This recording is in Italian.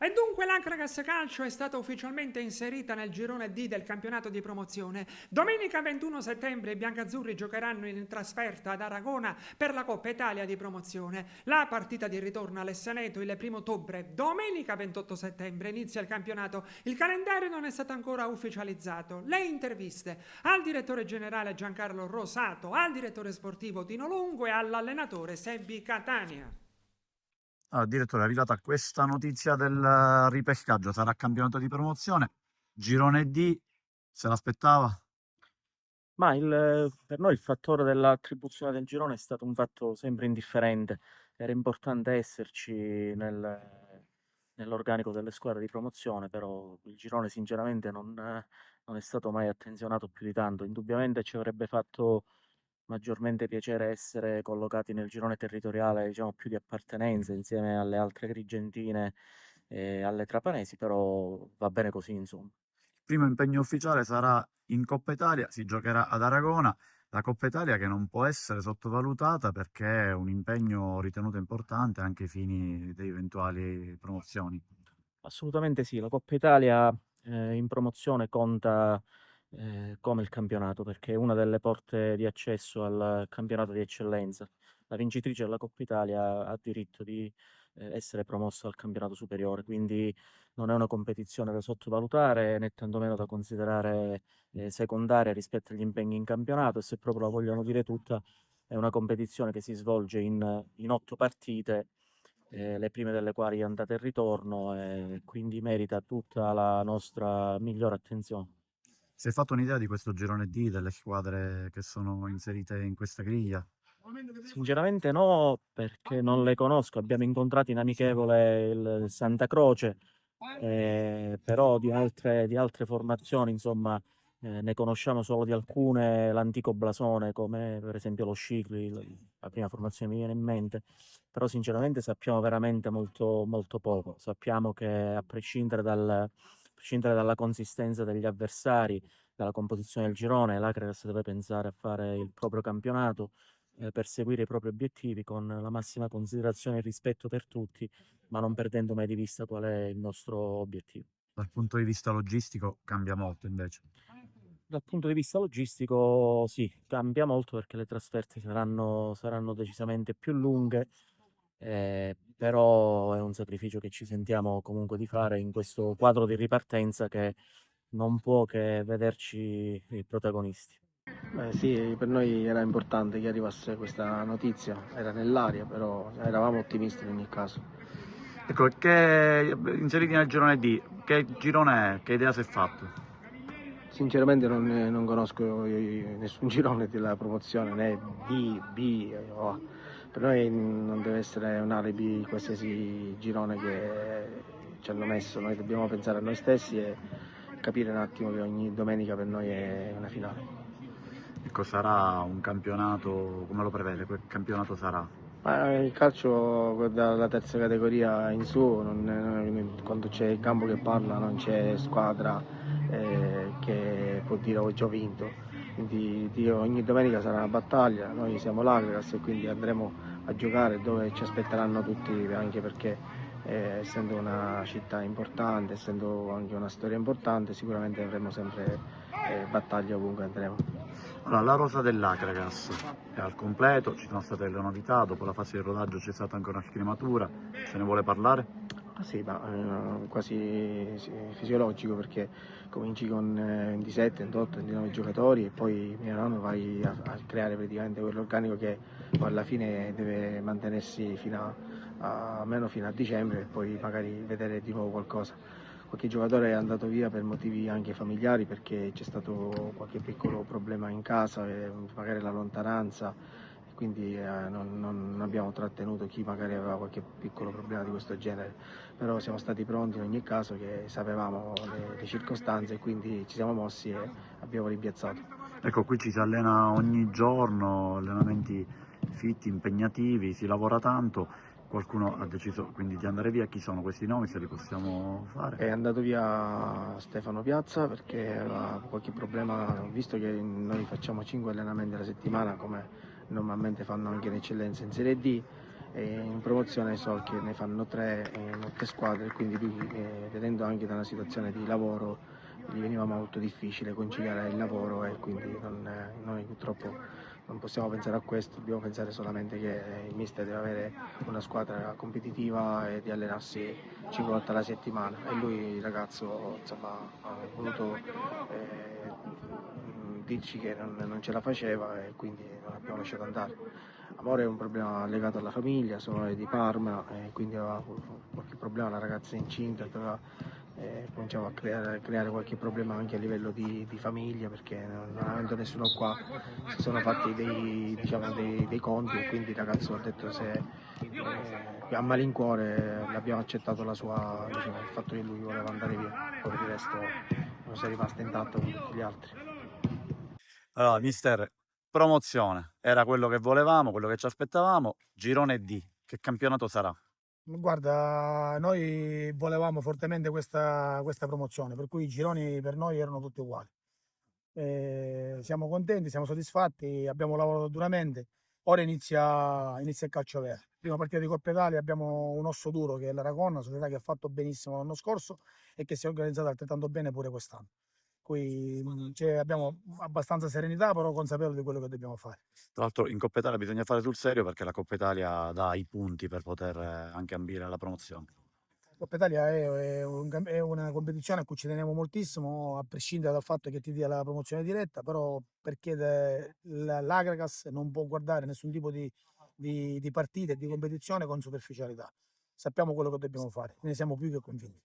E dunque l'Ancragas Calcio è stata ufficialmente inserita nel girone D del campionato di promozione. Domenica 21 settembre i biancazzurri giocheranno in trasferta ad Aragona per la Coppa Italia di promozione. La partita di ritorno all'Essaneto il 1 ottobre. Domenica 28 settembre inizia il campionato. Il calendario non è stato ancora ufficializzato. Le interviste al direttore generale Giancarlo Rosato, al direttore sportivo Tino Lungo e all'allenatore Sebbi Catania. Direttore, è arrivata questa notizia del ripescaggio, sarà campionato di promozione, girone D, se l'aspettava? Ma per noi il fattore dell'attribuzione del girone è stato un fatto sempre indifferente. Era importante esserci nell'organico delle squadre di promozione, però il girone sinceramente non è stato mai attenzionato più di tanto. Indubbiamente ci avrebbe fatto maggiormente piacere essere collocati nel girone territoriale, diciamo, più di appartenenza insieme alle altre Agrigentine e alle Trapanesi, però va bene così, insomma. Il primo impegno ufficiale sarà in Coppa Italia, si giocherà ad Aragona, la Coppa Italia che non può essere sottovalutata perché è un impegno ritenuto importante anche ai fini di eventuali promozioni. Assolutamente sì, la Coppa Italia in promozione conta come il campionato, perché è una delle porte di accesso al campionato di eccellenza. La vincitrice della Coppa Italia ha diritto di essere promossa al campionato superiore, quindi non è una competizione da sottovalutare né tantomeno da considerare secondaria rispetto agli impegni in campionato, e se proprio la vogliono dire tutta, è una competizione che si svolge in 8 partite, le prime delle quali andata e ritorno, e quindi merita tutta la nostra migliore attenzione. Si è fatto un'idea di questo girone D, delle squadre che sono inserite in questa griglia? Sinceramente no, perché non le conosco. Abbiamo incontrato in amichevole il Santa Croce, però di altre formazioni, insomma, ne conosciamo solo di alcune, l'antico blasone, come per esempio lo Scicli, la prima formazione mi viene in mente, però sinceramente sappiamo veramente molto, molto poco. Sappiamo che a prescindere dalla consistenza degli avversari, dalla composizione del girone, l'Acreas deve pensare a fare il proprio campionato, perseguire i propri obiettivi con la massima considerazione e rispetto per tutti, ma non perdendo mai di vista qual è il nostro obiettivo. Dal punto di vista logistico cambia molto invece. Dal punto di vista logistico, sì, cambia molto perché le trasferte saranno decisamente più lunghe, però è un sacrificio che ci sentiamo comunque di fare in questo quadro di ripartenza che non può che vederci i protagonisti. Beh, sì, per noi era importante che arrivasse questa notizia, era nell'aria, però eravamo ottimisti in ogni caso. Ecco, che inseriti nel girone D, che girone è? Che idea si è fatto? Sinceramente non conosco nessun girone della promozione, né B o A. Per noi non deve essere un alibi qualsiasi girone che ci hanno messo, noi dobbiamo pensare a noi stessi e capire un attimo che ogni domenica per noi è una finale. Ecco, sarà un campionato, come lo prevede? Quel campionato sarà? Ma il calcio dalla terza categoria in su, quando c'è il campo che parla non c'è squadra che può dire oggi ho vinto. Quindi ogni domenica sarà una battaglia, noi siamo l'Agrias e quindi andremo a giocare dove ci aspetteranno tutti, anche perché essendo una città importante, essendo anche una storia importante, sicuramente avremo sempre battaglie ovunque andremo. Allora, la rosa dell'Acragas è al completo, ci sono state delle novità, dopo la fase di rodaggio c'è stata ancora una scrematura, se ne vuole parlare? Ah sì, ma quasi sì, fisiologico perché cominci con 27, 28, 29 giocatori e poi piano piano vai a creare praticamente quell'organico che poi alla fine deve mantenersi almeno fino a dicembre e poi magari vedere di nuovo qualcosa. Qualche giocatore è andato via per motivi anche familiari perché c'è stato qualche piccolo problema in casa, magari la lontananza, e quindi non abbiamo trattenuto chi magari aveva qualche piccolo problema di questo genere, però siamo stati pronti in ogni caso, che sapevamo le circostanze e quindi ci siamo mossi e abbiamo rimpiazzato. Ecco, qui ci si allena ogni giorno, allenamenti fitti, impegnativi, si lavora tanto. Qualcuno ha deciso quindi di andare via. Chi sono questi nomi, se li possiamo fare? È andato via Stefano Piazza perché aveva qualche problema, visto che noi facciamo 5 allenamenti alla settimana come normalmente fanno anche in eccellenza in Serie D, in promozione so che ne fanno 3 in 8 squadre, quindi lui, vedendo anche da una situazione di lavoro, gli veniva molto difficile conciliare il lavoro e quindi noi purtroppo non possiamo pensare a questo, dobbiamo pensare solamente che il mister deve avere una squadra competitiva e di allenarsi 5 volte alla settimana e lui, il ragazzo, insomma, ha voluto dirci che non ce la faceva e quindi non l'abbiamo lasciato andare. Amore è un problema legato alla famiglia, sono di Parma e quindi aveva qualche problema, la ragazza è incinta, cominciava a creare qualche problema anche a livello di famiglia perché non avendo nessuno qua si sono fatti diciamo, dei conti e quindi il ragazzo ha detto se a malincuore l'abbiamo accettato diciamo, il fatto che lui voleva andare via, poi per il resto non si è rimasto intatto come tutti gli altri. Allora, mister, promozione, era quello che volevamo, quello che ci aspettavamo. Girone D, che campionato sarà? Guarda, noi volevamo fortemente questa promozione, per cui i gironi per noi erano tutti uguali. Siamo contenti, siamo soddisfatti, abbiamo lavorato duramente. Ora inizia il calcio vero. Prima partita di Coppa Italia abbiamo un osso duro che è l'Aragon, una società che ha fatto benissimo l'anno scorso e che si è organizzata altrettanto bene pure quest'anno. Qui abbiamo abbastanza serenità, però consapevoli di quello che dobbiamo fare. Tra l'altro in Coppa Italia bisogna fare sul serio perché la Coppa Italia dà i punti per poter anche ambire alla promozione. Coppa Italia è una competizione a cui ci teniamo moltissimo, a prescindere dal fatto che ti dia la promozione diretta, però perché l'Agragas non può guardare nessun tipo di partita e di competizione con superficialità. Sappiamo quello che dobbiamo fare, ne siamo più che convinti.